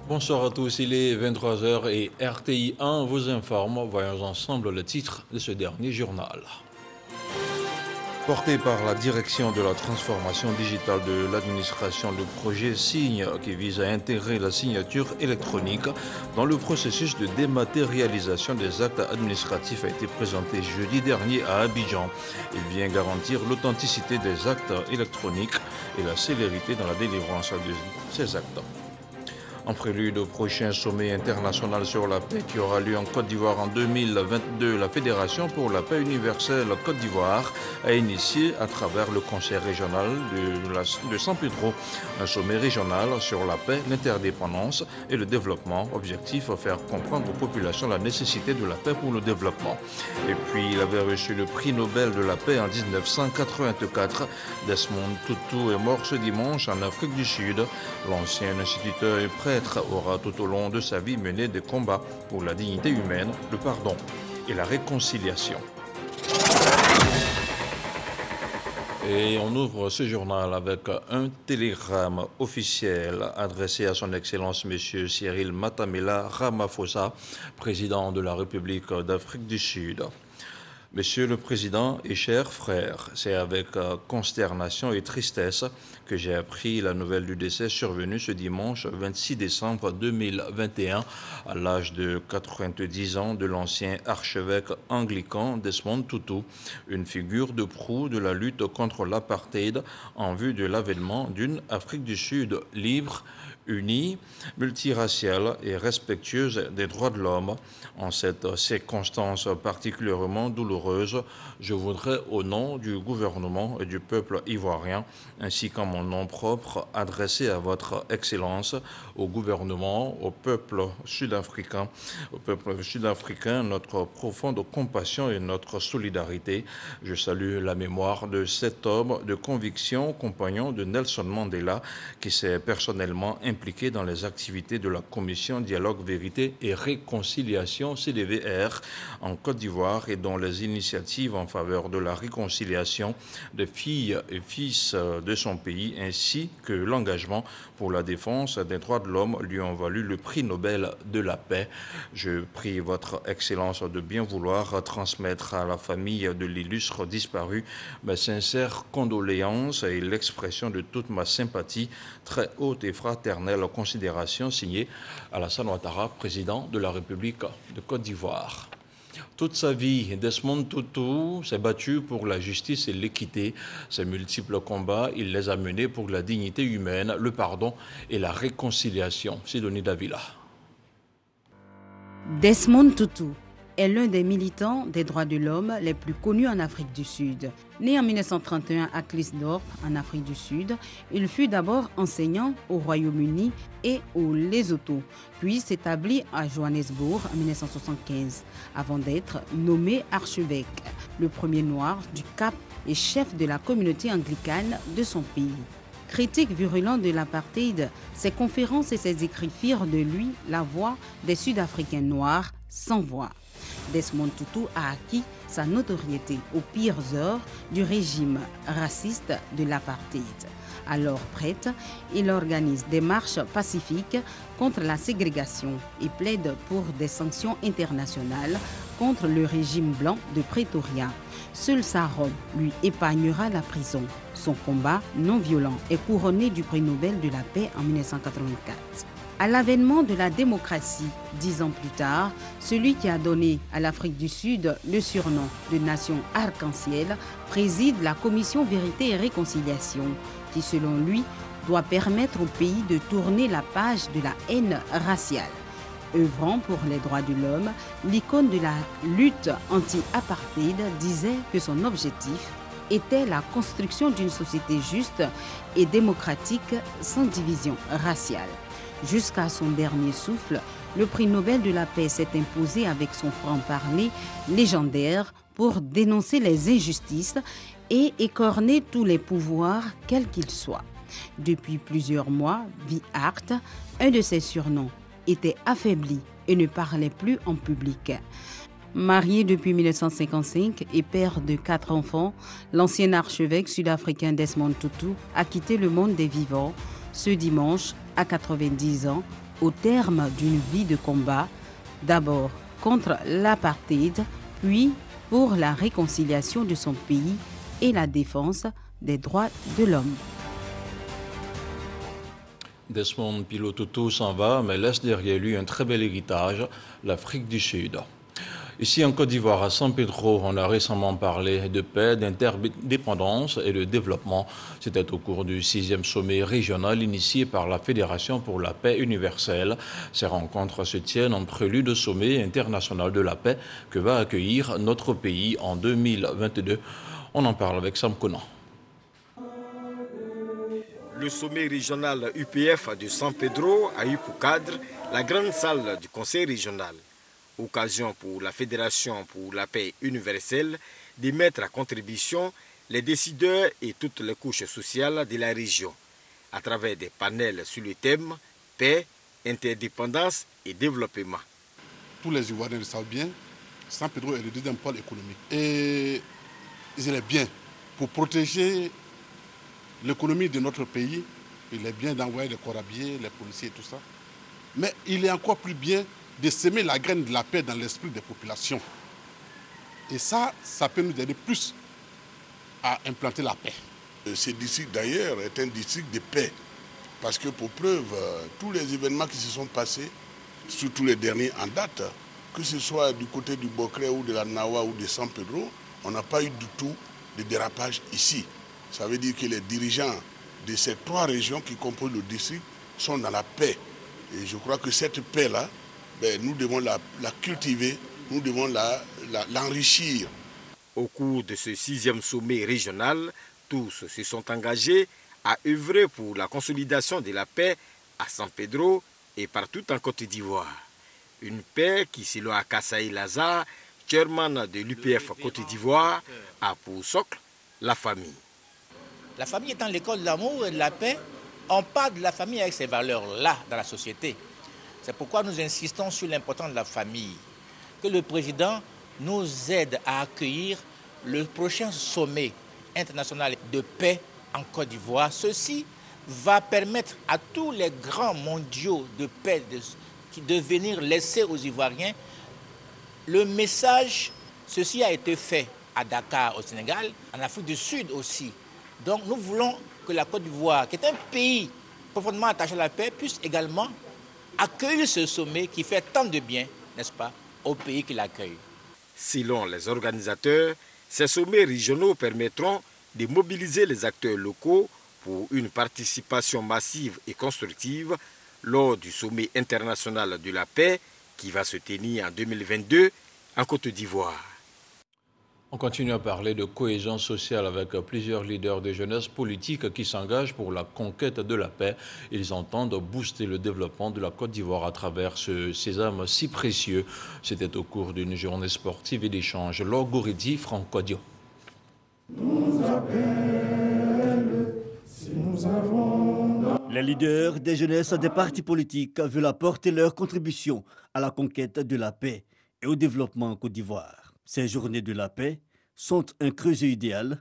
Bonsoir à tous, il est 23 heures et RTI 1 vous informe. Voyons ensemble le titre de ce dernier journal. Porté par la direction de la transformation digitale de l'administration, le projet Signe qui vise à intégrer la signature électronique dans le processus de dématérialisation des actes administratifs a été présenté jeudi dernier à Abidjan. Il vient garantir l'authenticité des actes électroniques et la célérité dans la délivrance de ces actes. En prélude au prochain sommet international sur la paix qui aura lieu en Côte d'Ivoire en 2022, la Fédération pour la paix universelle Côte d'Ivoire a initié à travers le conseil régional de San Pedro un sommet régional sur la paix, l'interdépendance et le développement. Objectif, faire comprendre aux populations la nécessité de la paix pour le développement. Et puis il avait reçu le prix Nobel de la paix en 1984. Desmond Tutu est mort ce dimanche en Afrique du Sud. L'ancien instituteur et prêtre aura tout au long de sa vie mené des combats pour la dignité humaine, le pardon et la réconciliation. Et on ouvre ce journal avec un télégramme officiel adressé à son Excellence M. Cyril Matamela Ramaphosa, président de la République d'Afrique du Sud. Monsieur le Président et chers frères, c'est avec consternation et tristesse que j'ai appris la nouvelle du décès survenu ce dimanche 26 décembre 2021 à l'âge de 90 ans de l'ancien archevêque anglican Desmond Tutu, une figure de proue de la lutte contre l'apartheid en vue de l'avènement d'une Afrique du Sud libre, unie, multiraciale et respectueuse des droits de l'homme. En cette circonstance particulièrement douloureuse, je voudrais, au nom du gouvernement et du peuple ivoirien, ainsi qu'en mon nom propre, adresser à votre Excellence, au gouvernement, au peuple sud-africain, notre profonde compassion et notre solidarité. Je salue la mémoire de cet homme de conviction, compagnon de Nelson Mandela, qui s'est personnellement impliqué dans les activités de la Commission Dialogue, Vérité et Réconciliation CDVR en Côte d'Ivoire et dont les initiatives en faveur de la réconciliation des filles et fils de son pays ainsi que l'engagement pour la défense des droits de l'homme lui ont valu le prix Nobel de la paix. Je prie votre Excellence de bien vouloir transmettre à la famille de l'illustre disparu mes sincères condoléances et l'expression de toute ma sympathie, très haute et fraternelle considération, signée Alassane Ouattara, président de la République de Côte d'Ivoire. Toute sa vie, Desmond Tutu s'est battu pour la justice et l'équité. Ses multiples combats, il les a menés pour la dignité humaine, le pardon et la réconciliation. Sidonie Davila. Desmond Tutu est l'un des militants des droits de l'homme les plus connus en Afrique du Sud. Né en 1931 à Clisthorpe, en Afrique du Sud, il fut d'abord enseignant au Royaume-Uni et au Lesotho, puis s'établit à Johannesburg en 1975, avant d'être nommé archevêque, le premier noir du Cap et chef de la communauté anglicane de son pays. Critique virulent de l'apartheid, ses conférences et ses écrits firent de lui la voix des Sud-Africains noirs sans voix. Desmond Tutu a acquis sa notoriété aux pires heures du régime raciste de l'apartheid. Alors prêtre, il organise des marches pacifiques contre la ségrégation et plaide pour des sanctions internationales contre le régime blanc de Pretoria. Seule sa robe lui épargnera la prison. Son combat non violent est couronné du prix Nobel de la paix en 1984. À l'avènement de la démocratie, 10 ans plus tard, celui qui a donné à l'Afrique du Sud le surnom de nation arc-en-ciel préside la Commission Vérité et Réconciliation, qui selon lui doit permettre au pays de tourner la page de la haine raciale. Œuvrant pour les droits de l'homme, l'icône de la lutte anti-apartheid disait que son objectif était la construction d'une société juste et démocratique sans division raciale. Jusqu'à son dernier souffle, le prix Nobel de la paix s'est imposé avec son franc-parler légendaire pour dénoncer les injustices et écorner tous les pouvoirs, quels qu'ils soient. Depuis plusieurs mois, Vihart, un de ses surnoms, était affaibli et ne parlait plus en public. Marié depuis 1955 et père de 4 enfants, l'ancien archevêque sud-africain Desmond Tutu a quitté le monde des vivants ce dimanche à 90 ans au terme d'une vie de combat, d'abord contre l'apartheid, puis pour la réconciliation de son pays et la défense des droits de l'homme. Desmond Tutu s'en va, mais laisse derrière lui un très bel héritage, l'Afrique du Sud. Ici en Côte d'Ivoire, à San Pedro, on a récemment parlé de paix, d'interdépendance et de développement. C'était au cours du 6e sommet régional initié par la Fédération pour la paix universelle. Ces rencontres se tiennent en prélude au sommet international de la paix que va accueillir notre pays en 2022. On en parle avec Sam Conan. Le sommet régional UPF de San Pedro a eu pour cadre la grande salle du conseil régional. Occasion pour la Fédération pour la paix universelle de mettre à contribution les décideurs et toutes les couches sociales de la région, à travers des panels sur le thème paix, interdépendance et développement. Tous les Ivoiriens le savent bien, San Pedro est le deuxième pôle économique. Et il est bien pour protéger l'économie de notre pays, il est bien d'envoyer les corabiers, les policiers et tout ça. Mais il est encore plus bien de semer la graine de la paix dans l'esprit des populations. Et ça peut nous aider plus à implanter la paix. Ce district d'ailleurs est un district de paix. Parce que pour preuve, tous les événements qui se sont passés, surtout les derniers en date, que ce soit du côté du Bocré ou de la Nawa ou de San Pedro, on n'a pas eu du tout de dérapage ici. Ça veut dire que les dirigeants de ces 3 régions qui composent le district sont dans la paix. Et je crois que cette paix-là, nous devons la cultiver, nous devons l'enrichir. Au cours de ce 6e sommet régional, tous se sont engagés à œuvrer pour la consolidation de la paix à San Pedro et partout en Côte d'Ivoire. Une paix qui, selon Akassaï Lazare, chairman de l'UPF Côte d'Ivoire, a pour socle la famille. La famille étant l'école de l'amour et de la paix, on parle de la famille avec ces valeurs-là dans la société. C'est pourquoi nous insistons sur l'importance de la famille. Que le président nous aide à accueillir le prochain sommet international de paix en Côte d'Ivoire. Ceci va permettre à tous les grands mondiaux de paix de venir laisser aux Ivoiriens le message. Ceci a été fait à Dakar, au Sénégal, en Afrique du Sud aussi. Donc nous voulons que la Côte d'Ivoire, qui est un pays profondément attaché à la paix, puisse également accueillir ce sommet qui fait tant de bien, n'est-ce pas, au pays qui l'accueille. Selon les organisateurs, ces sommets régionaux permettront de mobiliser les acteurs locaux pour une participation massive et constructive lors du sommet international de la paix qui va se tenir en 2022 en Côte d'Ivoire. On continue à parler de cohésion sociale avec plusieurs leaders de jeunesse politique qui s'engagent pour la conquête de la paix. Ils entendent booster le développement de la Côte d'Ivoire à travers ce sésame si précieux. C'était au cours d'une journée sportive et d'échange. Laure Gouridi, Franck Dio. Les leaders des jeunesses des partis politiques veulent apporter leur contribution à la conquête de la paix et au développement en Côte d'Ivoire. Ces journées de la paix sont un creuset idéal,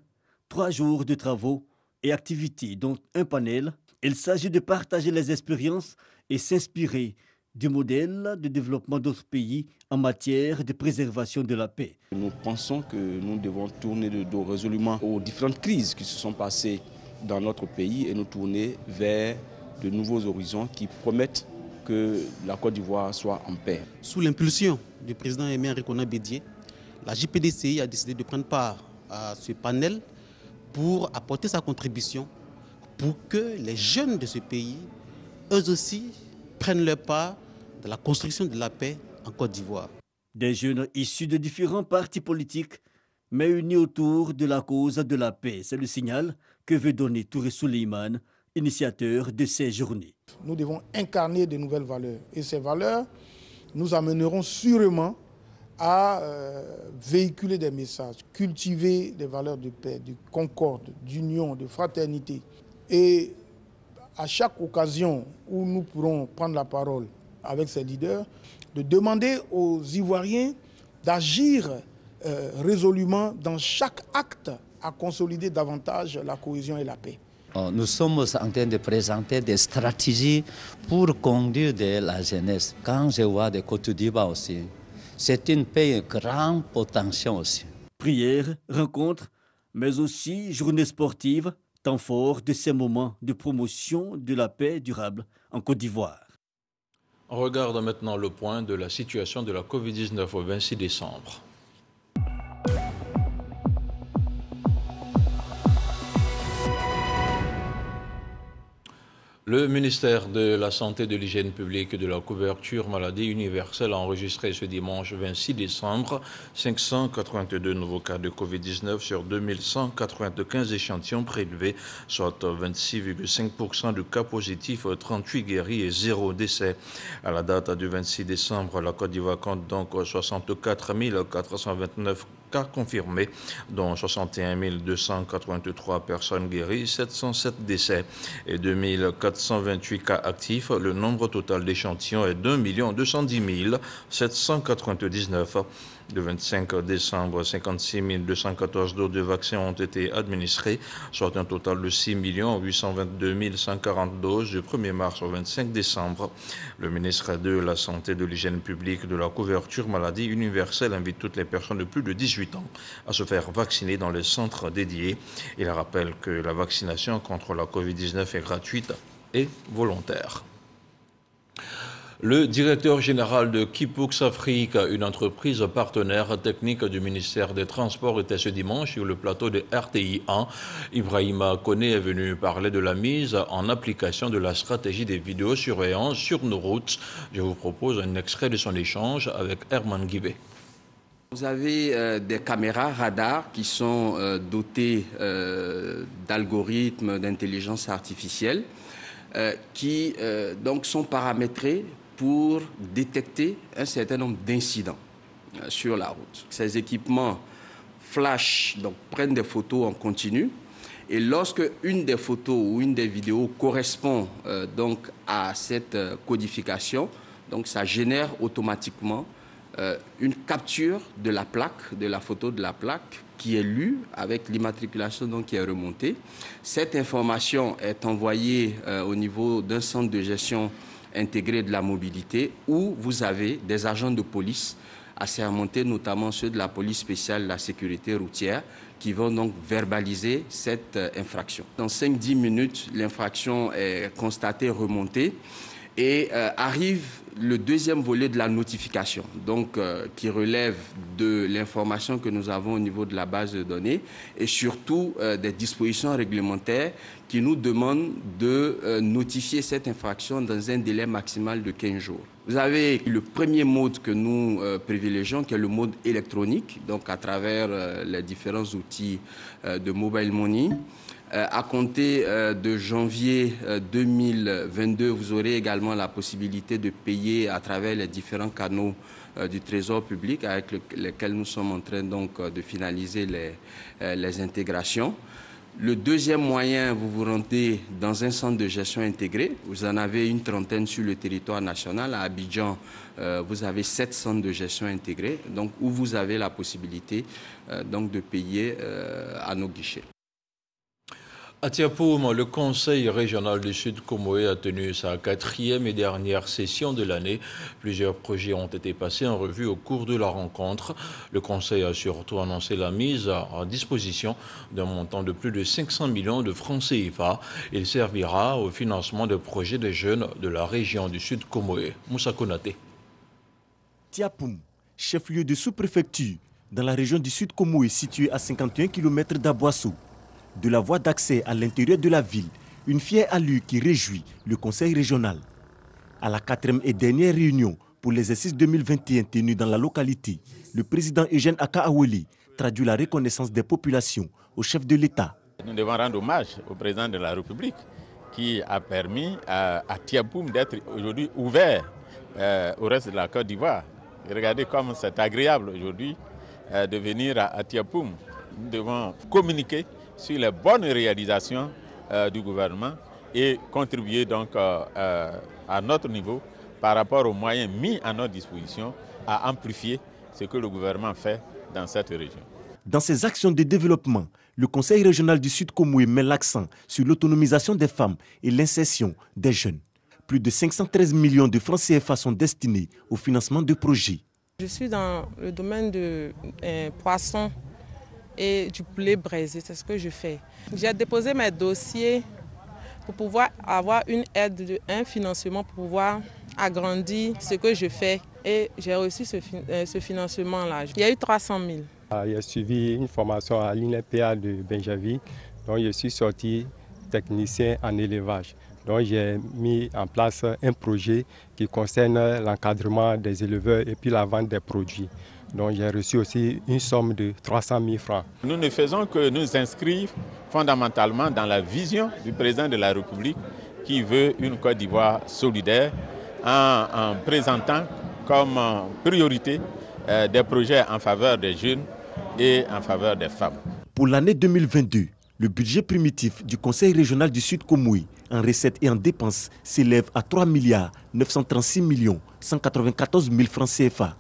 3 jours de travaux et activités, dont un panel. Il s'agit de partager les expériences et s'inspirer du modèle de développement d'autres pays en matière de préservation de la paix. Nous pensons que nous devons tourner de dos résolument aux différentes crises qui se sont passées dans notre pays et nous tourner vers de nouveaux horizons qui promettent que la Côte d'Ivoire soit en paix. Sous l'impulsion du président Aimé Rikona Bédié, la JPDCI a décidé de prendre part à ce panel pour apporter sa contribution pour que les jeunes de ce pays, eux aussi, prennent leur part dans la construction de la paix en Côte d'Ivoire. Des jeunes issus de différents partis politiques, mais unis autour de la cause de la paix. C'est le signal que veut donner Touré Souleymane, initiateur de ces journées. Nous devons incarner de nouvelles valeurs. Et ces valeurs nous amèneront sûrement à véhiculer des messages, cultiver des valeurs de paix, de concorde, d'union, de fraternité. Et à chaque occasion où nous pourrons prendre la parole avec ces leaders, de demander aux Ivoiriens d'agir résolument dans chaque acte à consolider davantage la cohésion et la paix. Nous sommes en train de présenter des stratégies pour conduire la jeunesse. Quand je vois de Côte d'Ivoire aussi, c'est une pays grand potentiel aussi. Prières, rencontres, mais aussi journées sportives, temps fort de ces moments de promotion de la paix durable en Côte d'Ivoire. On regarde maintenant le point de la situation de la Covid-19 au 26 décembre. Le ministère de la Santé, de l'Hygiène publique et de la couverture maladie universelle a enregistré ce dimanche 26 décembre 582 nouveaux cas de Covid-19 sur 2195 échantillons prélevés, soit 26,5% de cas positifs, 38 guéris et 0 décès. À la date du 26 décembre, la Côte d'Ivoire compte donc 64 429 cas confirmés, dont 61 283 personnes guéries, 707 décès et 2428 cas actifs. Le nombre total d'échantillons est d'1 210 799. Le 25 décembre, 56 214 doses de vaccins ont été administrées, soit un total de 6 822 140 doses du 1er mars au 25 décembre. Le ministre de la Santé, de l'Hygiène publique, de la couverture maladie universelle invite toutes les personnes de plus de 18 ans à se faire vacciner dans les centres dédiés. Il rappelle que la vaccination contre la Covid-19 est gratuite et volontaire. Le directeur général de Kipux Afrique, une entreprise partenaire technique du ministère des Transports, était ce dimanche sur le plateau de RTI 1. Ibrahima Koné est venu parler de la mise en application de la stratégie des vidéosurveillance sur nos routes. Je vous propose un extrait de son échange avec Herman Guibé. Vous avez des caméras radars qui sont dotées d'algorithmes d'intelligence artificielle qui donc sont paramétrés pour détecter un certain nombre d'incidents sur la route. Ces équipements flash, donc prennent des photos en continu, et lorsque une des photos ou une des vidéos correspond donc à cette codification, donc ça génère automatiquement une capture de la plaque, de la photo de la plaque, qui est lue avec l'immatriculation donc qui est remontée. Cette information est envoyée au niveau d'un centre de gestion intégré de la mobilité où vous avez des agents de police assermentés, notamment ceux de la police spéciale de la sécurité routière, qui vont donc verbaliser cette infraction. Dans 5-10 minutes, l'infraction est constatée, remontée, et arrive le deuxième volet de la notification, donc qui relève de l'information que nous avons au niveau de la base de données et surtout des dispositions réglementaires qui nous demandent de notifier cette infraction dans un délai maximal de 15 jours. Vous avez le premier mode que nous privilégions, qui est le mode électronique, donc à travers les différents outils de mobile money. À compter de janvier 2022, vous aurez également la possibilité de payer à travers les différents canaux du Trésor public avec lesquels nous sommes en train donc de finaliser les intégrations. Le deuxième moyen, vous vous rendez dans un centre de gestion intégré. Vous en avez une trentaine sur le territoire national. À Abidjan, vous avez 7 centres de gestion intégrés, donc où vous avez la possibilité donc de payer à nos guichets. À Tiapoum, le Conseil régional du Sud Comoé a tenu sa 4e et dernière session de l'année. Plusieurs projets ont été passés en revue au cours de la rencontre. Le Conseil a surtout annoncé la mise à disposition d'un montant de plus de 500 millions de francs CFA. Il servira au financement de projets des jeunes de la région du Sud Comoé. Moussa Konaté. Tiapoum, chef-lieu de sous-préfecture dans la région du Sud Comoé, située à 51 km d'Aboissou. De la voie d'accès à l'intérieur de la ville, une fière allure qui réjouit le conseil régional. À la 4e et dernière réunion pour l'exercice 2021 tenue dans la localité, le président Eugène Aka-Aweli traduit la reconnaissance des populations au chef de l'État. Nous devons rendre hommage au président de la République qui a permis à Tiapoum d'être aujourd'hui ouvert au reste de la Côte d'Ivoire. Regardez comme c'est agréable aujourd'hui de venir à Tiapoum. Nous devons communiquer sur les bonnes réalisations du gouvernement et contribuer donc à notre niveau par rapport aux moyens mis à notre disposition à amplifier ce que le gouvernement fait dans cette région. Dans ses actions de développement, le Conseil régional du Sud Komoué met l'accent sur l'autonomisation des femmes et l'insertion des jeunes. Plus de 513 millions de francs CFA sont destinés au financement de projets. Je suis dans le domaine de poisson et du poulet braisé, c'est ce que je fais. J'ai déposé mes dossiers pour pouvoir avoir une aide, un financement pour pouvoir agrandir ce que je fais. Et j'ai reçu ce financement-là. Il y a eu 300 000. J'ai suivi une formation à l'INEPA de Benjavi, donc je suis sorti technicien en élevage. Donc j'ai mis en place un projet qui concerne l'encadrement des éleveurs et puis la vente des produits. Donc j'ai reçu aussi une somme de 300 000 francs. Nous ne faisons que nous inscrire fondamentalement dans la vision du président de la République qui veut une Côte d'Ivoire solidaire en présentant comme priorité des projets en faveur des jeunes et en faveur des femmes. Pour l'année 2022, le budget primitif du Conseil régional du Sud Komoué en recettes et en dépenses s'élève à 3 936 194 000 francs CFA.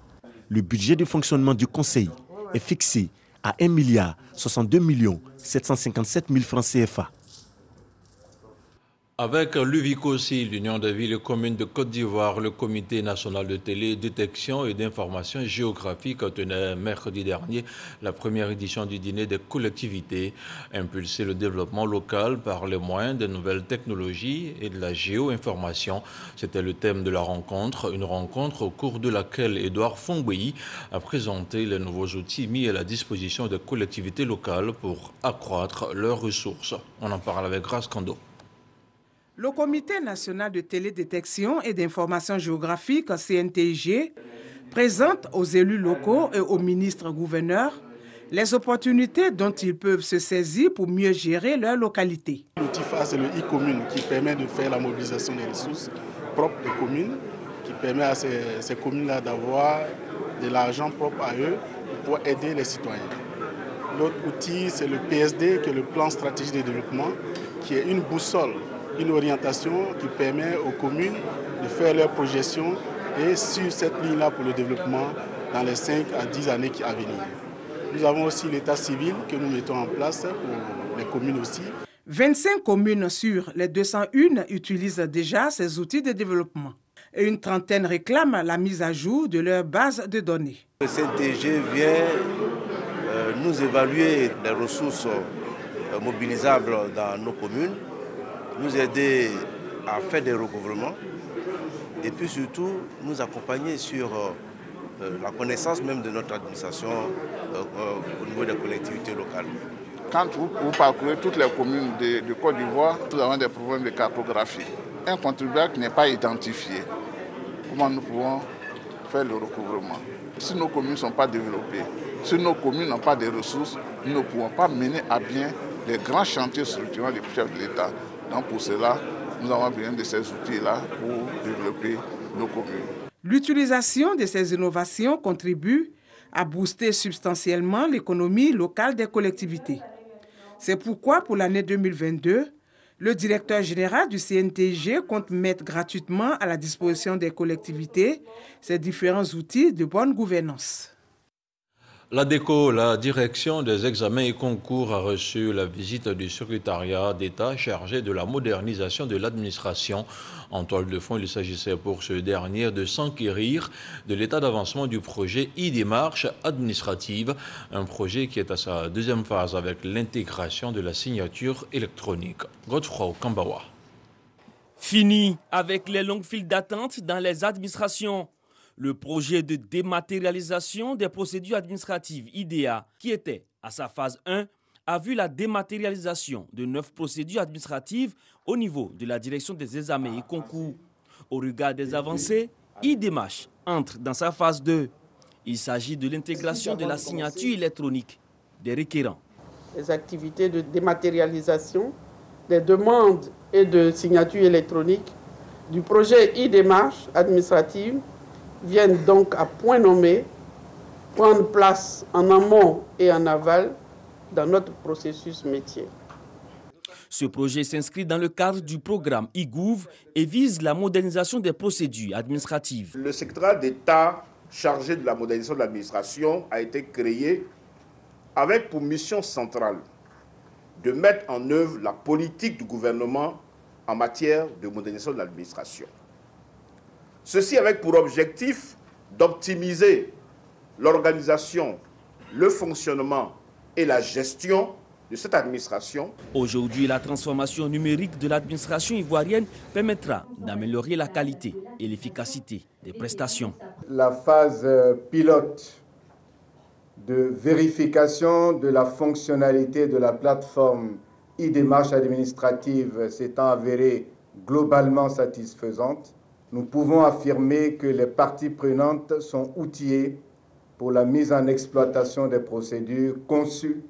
Le budget de fonctionnement du Conseil est fixé à 1 62 757 000 francs CFA. Avec l'UVICOSI, l'Union des villes et communes de Côte d'Ivoire, le Comité national de télédétection et d'information géographique tenait mercredi dernier la première édition du dîner des collectivités. Impulser le développement local par les moyens des nouvelles technologies et de la géo-information. C'était le thème de la rencontre, une rencontre au cours de laquelle Édouard Fongbéi a présenté les nouveaux outils mis à la disposition des collectivités locales pour accroître leurs ressources. On en parle avec Grace Kando. Le Comité national de télédétection et d'information géographique, CNTG, présente aux élus locaux et aux ministres-gouverneurs les opportunités dont ils peuvent se saisir pour mieux gérer leur localité. L'outil phare, c'est le e-commune qui permet de faire la mobilisation des ressources propres des communes, qui permet à ces communes-là d'avoir de l'argent propre à eux pour aider les citoyens. L'autre outil, c'est le PSD, qui est le plan stratégique de développement, qui est une boussole, une orientation qui permet aux communes de faire leurs projections et sur cette ligne-là pour le développement dans les 5 à 10 années à venir. Nous avons aussi l'état civil que nous mettons en place pour les communes aussi. 25 communes sur les 201 utilisent déjà ces outils de développement et une trentaine réclament la mise à jour de leur base de données. Le CNTG vient nous évaluer les ressources mobilisables dans nos communes, nous aider à faire des recouvrements et puis surtout nous accompagner sur la connaissance même de notre administration au niveau des collectivités locales. Quand vous parcourez toutes les communes de Côte d'Ivoire, nous avons des problèmes de cartographie. Un contribuable qui n'est pas identifié, comment nous pouvons faire le recouvrement? Si nos communes ne sont pas développées, si nos communes n'ont pas de ressources, nous ne pouvons pas mener à bien les grands chantiers structurants du chef de l'État. Donc pour cela, nous avons besoin de ces outils-là pour développer nos communes. L'utilisation de ces innovations contribue à booster substantiellement l'économie locale des collectivités. C'est pourquoi, pour l'année 2022, le directeur général du CNTG compte mettre gratuitement à la disposition des collectivités ces différents outils de bonne gouvernance. L'ADECO, la direction des examens et concours, a reçu la visite du secrétariat d'État chargé de la modernisation de l'administration. En toile de fond, il s'agissait pour ce dernier de s'enquérir de l'état d'avancement du projet e-démarche administrative, un projet qui est à sa deuxième phase avec l'intégration de la signature électronique. Godefroy Kambawa. Fini avec les longues files d'attente dans les administrations. Le projet de dématérialisation des procédures administratives IDEA, qui était à sa phase 1, a vu la dématérialisation de 9 procédures administratives au niveau de la direction des examens et concours. Au regard des avancées, e-démarche entre dans sa phase 2. Il s'agit de l'intégration de la signature électronique des requérants. Les activités de dématérialisation des demandes et de signature électronique du projet e-démarche administrative viennent donc à point nommé prendre place en amont et en aval dans notre processus métier. Ce projet s'inscrit dans le cadre du programme e-Gouv et vise la modernisation des procédures administratives. Le secrétariat d'État chargé de la modernisation de l'administration a été créé avec pour mission centrale de mettre en œuvre la politique du gouvernement en matière de modernisation de l'administration. Ceci avec pour objectif d'optimiser l'organisation, le fonctionnement et la gestion de cette administration. Aujourd'hui, la transformation numérique de l'administration ivoirienne permettra d'améliorer la qualité et l'efficacité des prestations. La phase pilote de vérification de la fonctionnalité de la plateforme e-démarche administrative s'étant avérée globalement satisfaisante, nous pouvons affirmer que les parties prenantes sont outillées pour la mise en exploitation des procédures conçues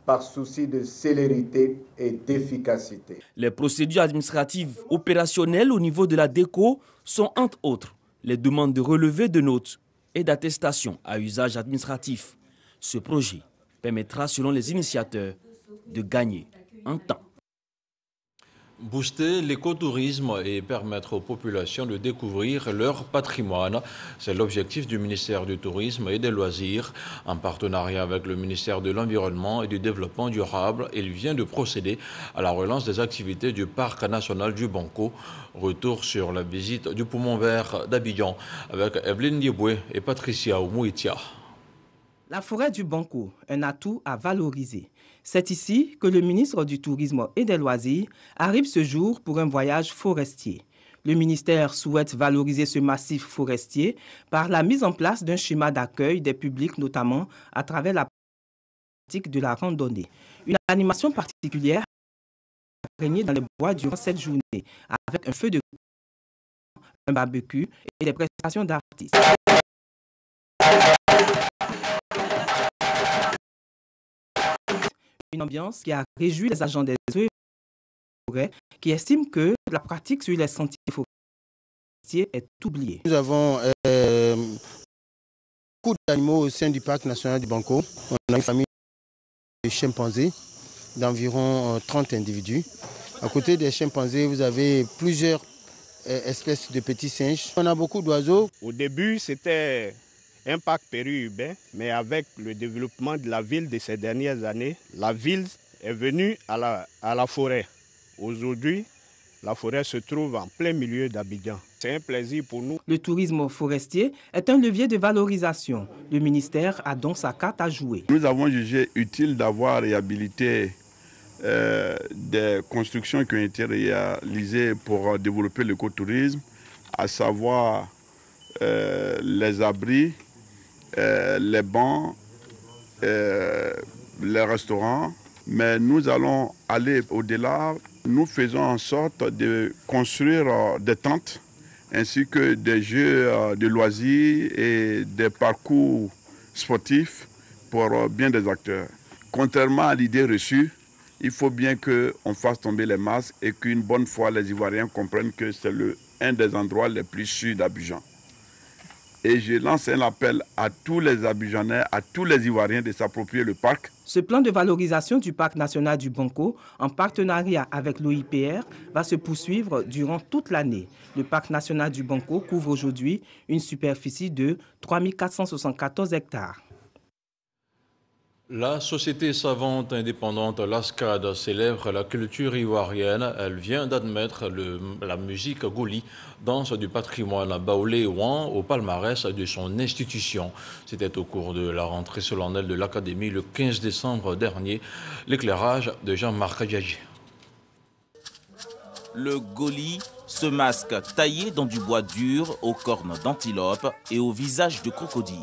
par souci de célérité et d'efficacité. Les procédures administratives opérationnelles au niveau de la DECO sont entre autres les demandes de relevé de notes et d'attestations à usage administratif. Ce projet permettra, selon les initiateurs, de gagner en temps. Booster l'écotourisme et permettre aux populations de découvrir leur patrimoine. C'est l'objectif du ministère du Tourisme et des Loisirs. En partenariat avec le ministère de l'Environnement et du Développement durable, il vient de procéder à la relance des activités du Parc national du Banco. Retour sur la visite du poumon vert d'Abidjan avec Evelyne Yeboué et Patricia Oumouitia. La forêt du Banco, un atout à valoriser. C'est ici que le ministre du Tourisme et des Loisirs arrive ce jour pour un voyage forestier. Le ministère souhaite valoriser ce massif forestier par la mise en place d'un schéma d'accueil des publics, notamment à travers la pratique de la randonnée. Une animation particulière a régné dans les bois durant cette journée, avec un feu de camp, un barbecue et des prestations d'artistes. Une ambiance qui a réjoui les agents des eaux et forêts qui estiment que la pratique sur les sentiers forestiers est oubliée. Nous avons beaucoup d'animaux au sein du parc national du Banco. On a une famille de chimpanzés d'environ 30 individus. À côté des chimpanzés, vous avez plusieurs espèces de petits singes. On a beaucoup d'oiseaux. Au début, c'était un parc périurbain, mais avec le développement de la ville de ces dernières années, la ville est venue à la forêt. Aujourd'hui, la forêt se trouve en plein milieu d'Abidjan. C'est un plaisir pour nous. Le tourisme forestier est un levier de valorisation. Le ministère a donc sa carte à jouer. Nous avons jugé utile d'avoir réhabilité des constructions qui ont été réalisées pour développer l'écotourisme, à savoir les abris, les bancs, les restaurants. Mais nous allons aller au-delà. Nous faisons en sorte de construire des tentes ainsi que des jeux de loisirs et des parcours sportifs pour bien des acteurs. Contrairement à l'idée reçue, il faut bien qu'on fasse tomber les masques et qu'une bonne fois les Ivoiriens comprennent que c'est un des endroits les plus sûrs d'Abidjan. Et je lance un appel à tous les Abidjanais, à tous les Ivoiriens de s'approprier le parc. Ce plan de valorisation du parc national du Banco, en partenariat avec l'OIPR, va se poursuivre durant toute l'année. Le parc national du Banco couvre aujourd'hui une superficie de 3474 hectares. La société savante indépendante Lascade célèbre la culture ivoirienne. Elle vient d'admettre la musique Goli, danse du patrimoine baoulé-ouan, au palmarès de son institution. C'était au cours de la rentrée solennelle de l'Académie le 15 décembre dernier. L'éclairage de Jean-Marc Diagé. Le Goli, ce masque taillé dans du bois dur, aux cornes d'antilope et au visage de crocodile.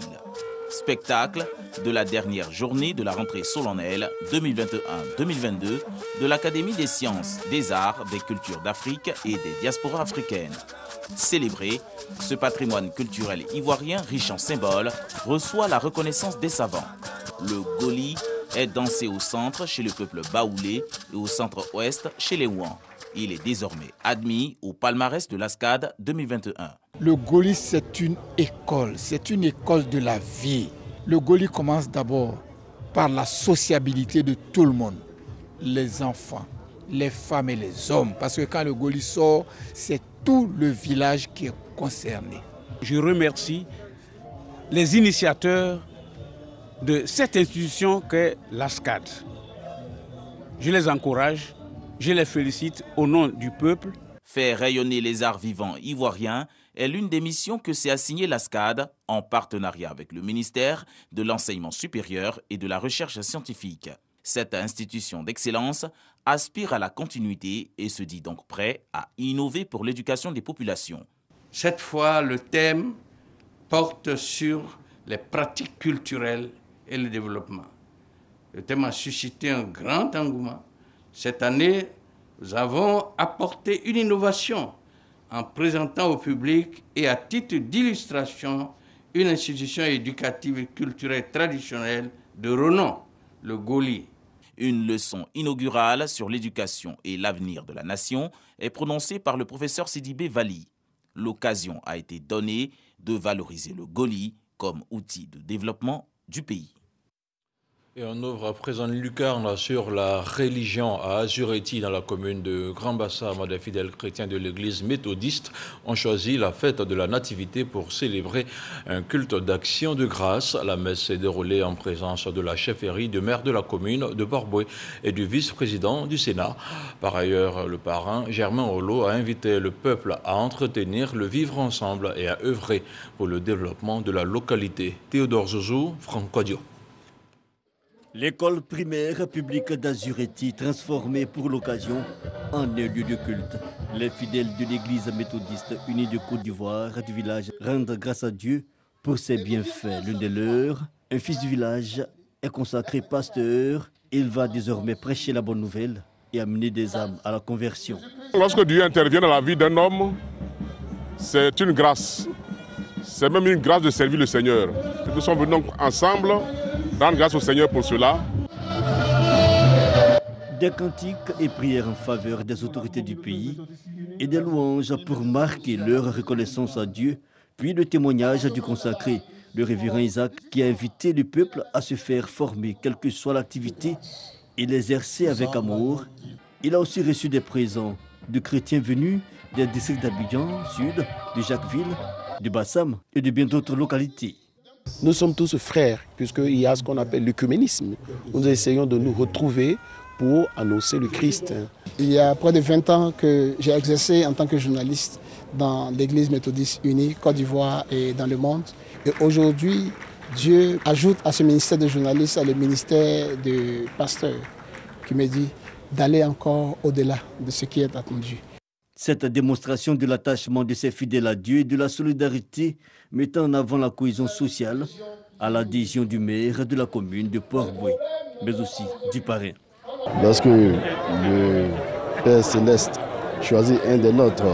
Spectacle de la dernière journée de la rentrée solennelle 2021-2022 de l'Académie des sciences, des arts, des cultures d'Afrique et des diasporas africaines. Célébré, ce patrimoine culturel ivoirien riche en symboles reçoit la reconnaissance des savants. Le Goli est dansé au centre chez le peuple baoulé et au centre-ouest chez les Ouans. Il est désormais admis au palmarès de l'Ascad 2021. Le Goli, c'est une école de la vie. Le Goli commence d'abord par la sociabilité de tout le monde, les enfants, les femmes et les hommes. Parce que quand le Goli sort, c'est tout le village qui est concerné. Je remercie les initiateurs de cette institution qu'est l'ASCAD. Je les encourage, je les félicite au nom du peuple. Faire rayonner les arts vivants ivoiriens est l'une des missions que s'est assignée l'ASCAD en partenariat avec le ministère de l'Enseignement supérieur et de la Recherche scientifique. Cette institution d'excellence aspire à la continuité et se dit donc prêt à innover pour l'éducation des populations. Cette fois, le thème porte sur les pratiques culturelles et le développement. Le thème a suscité un grand engouement. Cette année, nous avons apporté une innovation en présentant au public et à titre d'illustration une institution éducative et culturelle traditionnelle de renom, le Goli. Une leçon inaugurale sur l'éducation et l'avenir de la nation est prononcée par le professeur Sidibé Vali. L'occasion a été donnée de valoriser le Goli comme outil de développement du pays. Et on ouvre à présent une lucarne sur la religion à Azureti, dans la commune de Grand-Bassam. Des fidèles chrétiens de l'église méthodiste ont choisi la fête de la Nativité pour célébrer un culte d'action de grâce. La messe s'est déroulée en présence de la chefferie de maire de la commune de Barboué et du vice-président du Sénat. Par ailleurs, le parrain Germain Holo a invité le peuple à entretenir le vivre ensemble et à œuvrer pour le développement de la localité. Théodore Zouzou, Franck Kodio. L'école primaire publique d'Azureti, transformée pour l'occasion en un lieu de culte. Les fidèles de l'église méthodiste unie de Côte d'Ivoire du village rendent grâce à Dieu pour ses bienfaits. L'un des leurs, un fils du village, est consacré pasteur. Il va désormais prêcher la bonne nouvelle et amener des âmes à la conversion. Lorsque Dieu intervient dans la vie d'un homme, c'est une grâce. C'est même une grâce de servir le Seigneur. Nous sommes venus ensemble rendre grâce au Seigneur pour cela. Des cantiques et prières en faveur des autorités du pays et des louanges pour marquer leur reconnaissance à Dieu, puis le témoignage du consacré, le révérend Isaac, qui a invité le peuple à se faire former, quelle que soit l'activité, et l'exercer avec amour. Il a aussi reçu des présents de chrétiens venus des districts d'Abidjan, Sud, de Jacquesville, de Bassam et de bien d'autres localités. Nous sommes tous frères, puisqu'il y a ce qu'on appelle l'œcuménisme. Nous essayons de nous retrouver pour annoncer le Christ. Il y a près de 20 ans que j'ai exercé en tant que journaliste dans l'église méthodiste unie, Côte d'Ivoire et dans le monde. Et aujourd'hui, Dieu ajoute à ce ministère de journaliste le ministère de pasteur qui me dit d'aller encore au-delà de ce qui est attendu. Cette démonstration de l'attachement de ses fidèles à Dieu et de la solidarité mettant en avant la cohésion sociale à l'adhésion du maire de la commune de Port-Boué, mais aussi du parrain. Lorsque le Père Céleste choisit un des nôtres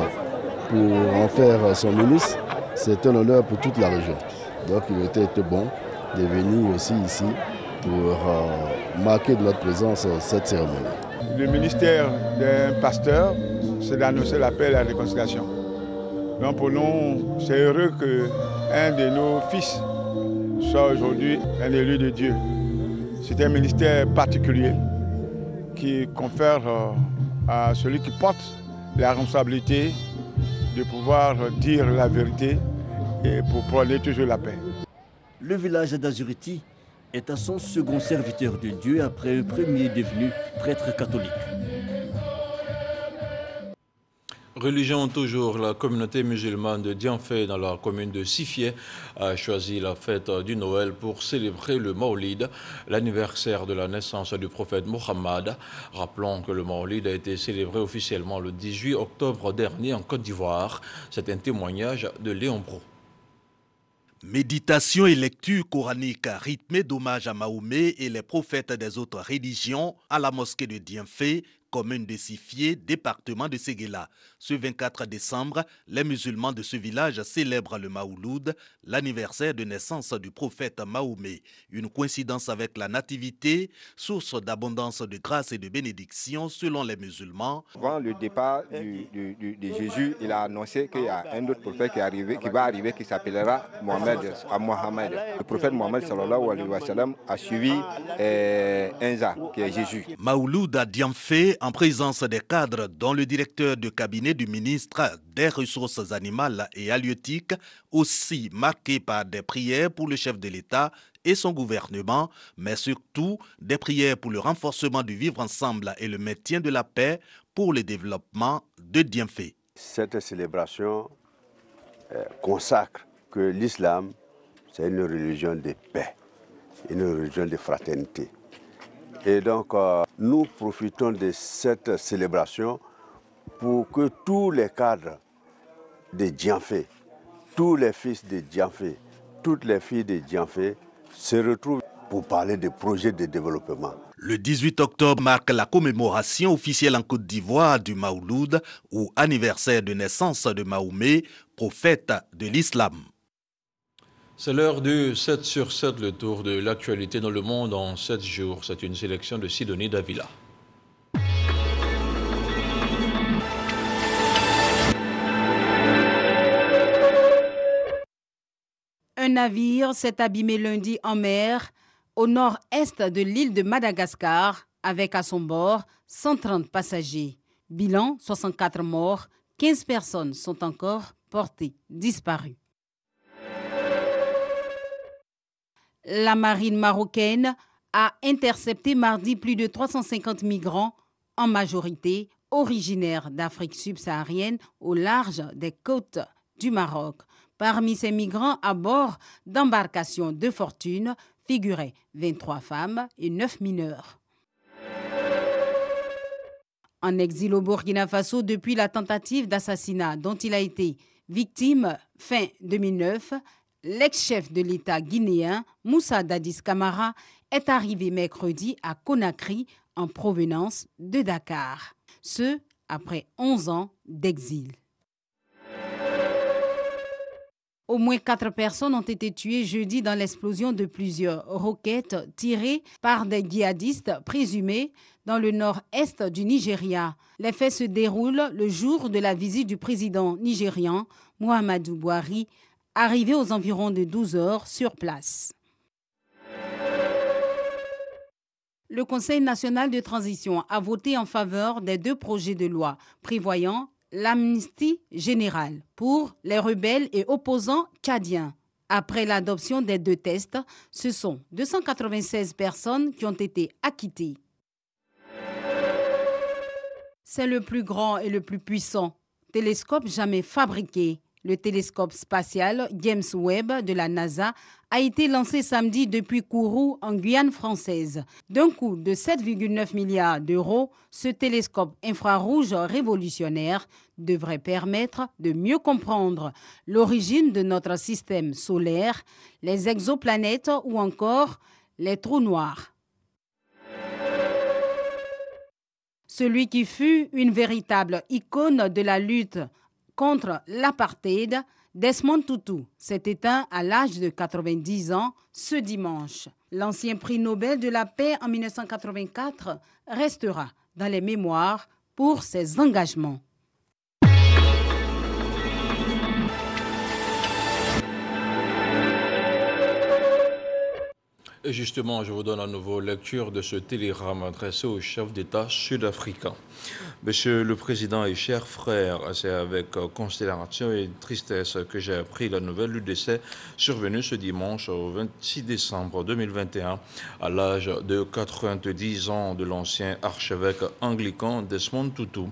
pour en faire son ministre, c'est un honneur pour toute la région. Donc il était bon de venir aussi ici pour marquer de notre présence cette cérémonie. Le ministère d'un pasteur, c'est d'annoncer l'appel à la réconciliation. Donc pour nous, c'est heureux qu'un de nos fils soit aujourd'hui un élu de Dieu. C'est un ministère particulier qui confère à celui qui porte la responsabilité de pouvoir dire la vérité et pour prôner toujours la paix. Le village d'Azureti est à son second serviteur de Dieu après un premier devenu prêtre catholique. Religion toujours, la communauté musulmane de Dianfé dans la commune de Sifié a choisi la fête du Noël pour célébrer le Maolid, l'anniversaire de la naissance du prophète Mohammed. Rappelons que le Maolid a été célébré officiellement le 18 octobre dernier en Côte d'Ivoire. C'est un témoignage de Léon Bro. Méditation et lecture coranique rythmée d'hommage à Mahomet et les prophètes des autres religions à la mosquée de Dianfé, commune de Sifié, département de Séguéla. Ce 24 décembre, les musulmans de ce village célèbrent le Maouloud, l'anniversaire de naissance du prophète Mahomet. Une coïncidence avec la nativité, source d'abondance de grâce et de bénédiction selon les musulmans. Avant le départ de Jésus, il a annoncé qu'il y a un autre prophète qui va arriver, qui s'appellera Mohamed. Le prophète Mohamed sallallahu alayhi wa sallam a suivi Enza, qui est Jésus. Maouloud à Dianfé, en présence des cadres dont le directeur de cabinet du ministre des Ressources animales et halieutiques, aussi marqué par des prières pour le chef de l'État et son gouvernement, mais surtout des prières pour le renforcement du vivre ensemble et le maintien de la paix pour le développement de Dienfé. Cette célébration consacre que l'islam, c'est une religion de paix, une religion de fraternité. Et donc, nous profitons de cette célébration pour que tous les cadres de Dienfé, tous les fils de Dienfé, toutes les filles de Dienfé se retrouvent pour parler de projets de développement. Le 18 octobre marque la commémoration officielle en Côte d'Ivoire du Mawloud, ou anniversaire de naissance de Mahomet, prophète de l'islam. C'est l'heure du 7 sur 7, le tour de l'actualité dans le monde en 7 jours. C'est une sélection de Sidonie Davila. Un navire s'est abîmé lundi en mer au nord-est de l'île de Madagascar avec à son bord 130 passagers. Bilan, 64 morts, 15 personnes sont encore portées disparues. La marine marocaine a intercepté mardi plus de 350 migrants, en majorité originaires d'Afrique subsaharienne au large des côtes du Maroc. Parmi ces migrants à bord d'embarcations de fortune figuraient 23 femmes et 9 mineurs. En exil au Burkina Faso depuis la tentative d'assassinat dont il a été victime fin 2009, l'ex-chef de l'État guinéen, Moussa Dadis Camara, est arrivé mercredi à Conakry en provenance de Dakar. Ce, après 11 ans d'exil. Au moins 4 personnes ont été tuées jeudi dans l'explosion de plusieurs roquettes tirées par des djihadistes présumés dans le nord-est du Nigeria. Les faits se déroulent le jour de la visite du président nigérian, Muhammadu Buhari, arrivé aux environs de 12 heures sur place. Le Conseil national de transition a voté en faveur des 2 projets de loi prévoyant l'amnistie générale pour les rebelles et opposants tchadiens. Après l'adoption des 2 tests, ce sont 296 personnes qui ont été acquittées. C'est le plus grand et le plus puissant télescope jamais fabriqué. Le télescope spatial James Webb de la NASA a été lancé samedi depuis Kourou en Guyane française. D'un coût de 7,9 milliards d'euros, ce télescope infrarouge révolutionnaire devrait permettre de mieux comprendre l'origine de notre système solaire, les exoplanètes ou encore les trous noirs. Celui qui fut une véritable icône de la lutte contre l'apartheid, Desmond Tutu s'est éteint à l'âge de 90 ans ce dimanche. L'ancien prix Nobel de la paix en 1984 restera dans les mémoires pour ses engagements. Et justement, je vous donne à nouveau lecture de ce télégramme adressé au chef d'État sud-africain. Monsieur le Président et chers frères, c'est avec considération et tristesse que j'ai appris la nouvelle du décès survenu ce dimanche au 26 décembre 2021 à l'âge de 90 ans de l'ancien archevêque anglican Desmond Tutu,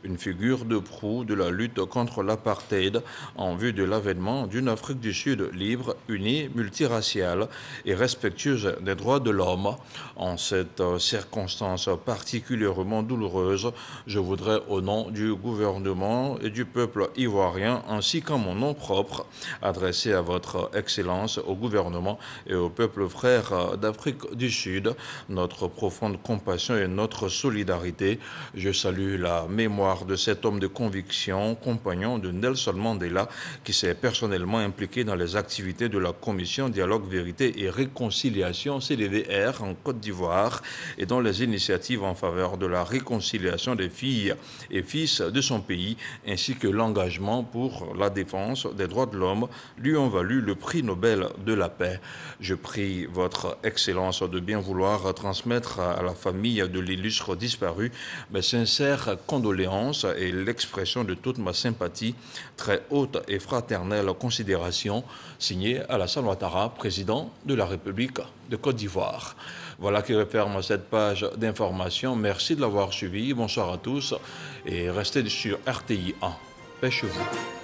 une figure de proue de la lutte contre l'apartheid en vue de l'avènement d'une Afrique du Sud libre, unie, multiraciale et respectueuse des droits de l'homme. En cette circonstance particulièrement douloureuse, je voudrais, au nom du gouvernement et du peuple ivoirien, ainsi qu'en mon nom propre, adresser à votre Excellence, au gouvernement et au peuple frère d'Afrique du Sud, notre profonde compassion et notre solidarité. Je salue la mémoire de cet homme de conviction, compagnon de Nelson Mandela, qui s'est personnellement impliqué dans les activités de la Commission Dialogue, Vérité et Réconciliation, CDVR, en Côte d'Ivoire, et dans les initiatives en faveur de la réconciliation l'émancipation des filles et fils de son pays, ainsi que l'engagement pour la défense des droits de l'homme lui ont valu le prix Nobel de la paix. Je prie votre Excellence de bien vouloir transmettre à la famille de l'illustre disparu mes sincères condoléances et l'expression de toute ma sympathie, très haute et fraternelle considération, signé Alassane Ouattara, président de la République de Côte d'Ivoire. Voilà qui referme cette page d'information. Merci de l'avoir suivi. Bonsoir à tous et restez sur RTI 1. Pêchez-vous.